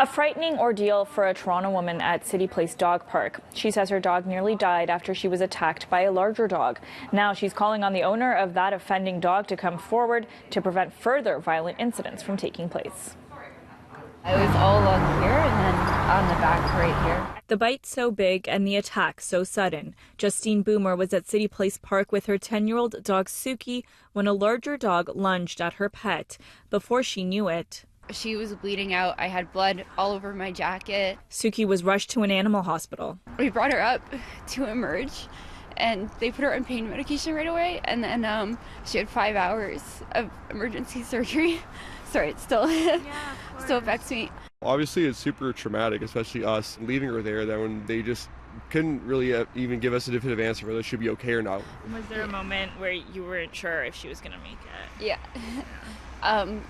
A frightening ordeal for a Toronto woman at City Place Dog Park. She says her dog nearly died after she was attacked by a larger dog. Now she's calling on the owner of that offending dog to come forward to prevent further violent incidents from taking place. I was all along here and then on the back right here. The bite so big and the attack so sudden. Justine Boomer was at City Place Park with her 10-year-old dog Suki when a larger dog lunged at her pet. Before she knew it, she was bleeding out. I had blood all over my jacket. Suki was rushed to an animal hospital. We brought her up to Emerge and they put her on pain medication right away, and then she had 5 hours of emergency surgery. Sorry, it still affects me. Obviously, it's super traumatic, especially us leaving her there, that when they just couldn't really even give us a definitive answer whether she should be okay or not. Was there a moment where you weren't sure if she was going to make it? Yeah.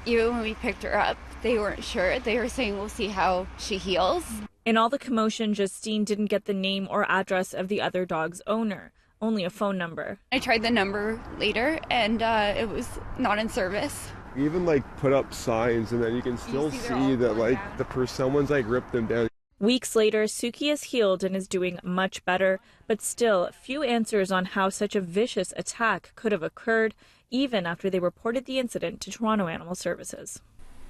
Even when we picked her up, they weren't sure. They were saying we'll see how she heals. In all the commotion, Justine didn't get the name or address of the other dog's owner, only a phone number. I tried the number later and it was not in service. Even put up signs, and then you can still see that someone's ripped them down. Weeks later, Suki is healed and is doing much better, but still few answers on how such a vicious attack could have occurred, even after they reported the incident to Toronto Animal Services.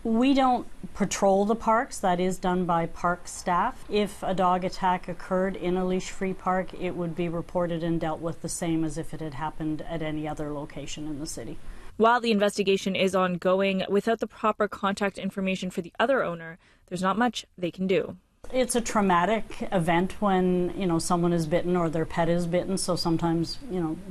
We don't patrol the parks. That is done by park staff. If a dog attack occurred in a leash-free park, it would be reported and dealt with the same as if it had happened at any other location in the city. While the investigation is ongoing, without the proper contact information for the other owner, there's not much they can do. It's a traumatic event when, someone is bitten or their pet is bitten, so sometimes,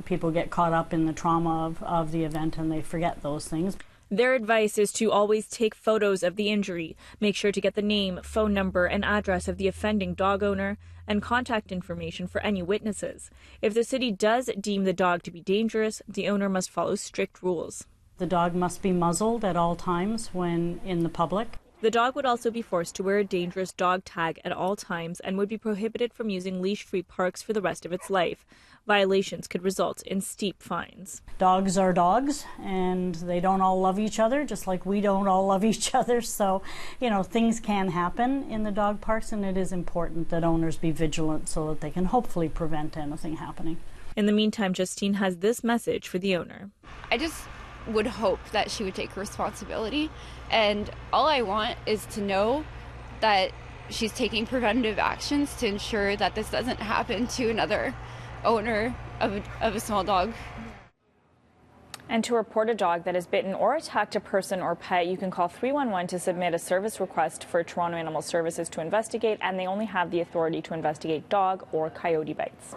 people get caught up in the trauma of the event and they forget those things. Their advice is to always take photos of the injury, make sure to get the name, phone number, and address of the offending dog owner, and contact information for any witnesses. If the city does deem the dog to be dangerous, the owner must follow strict rules. The dog must be muzzled at all times when in the public. The dog would also be forced to wear a dangerous dog tag at all times and would be prohibited from using leash-free parks for the rest of its life. Violations could result in steep fines. Dogs are dogs, and they don't all love each other, just like we don't all love each other. So, things can happen in the dog parks, and it is important that owners be vigilant so that they can hopefully prevent anything happening. In the meantime, Justine has this message for the owner. I just would hope that she would take responsibility, and all I want is to know that she's taking preventative actions to ensure that this doesn't happen to another owner of a small dog. And to report a dog that has bitten or attacked a person or pet, you can call 311 to submit a service request for Toronto Animal Services to investigate, and they only have the authority to investigate dog or coyote bites.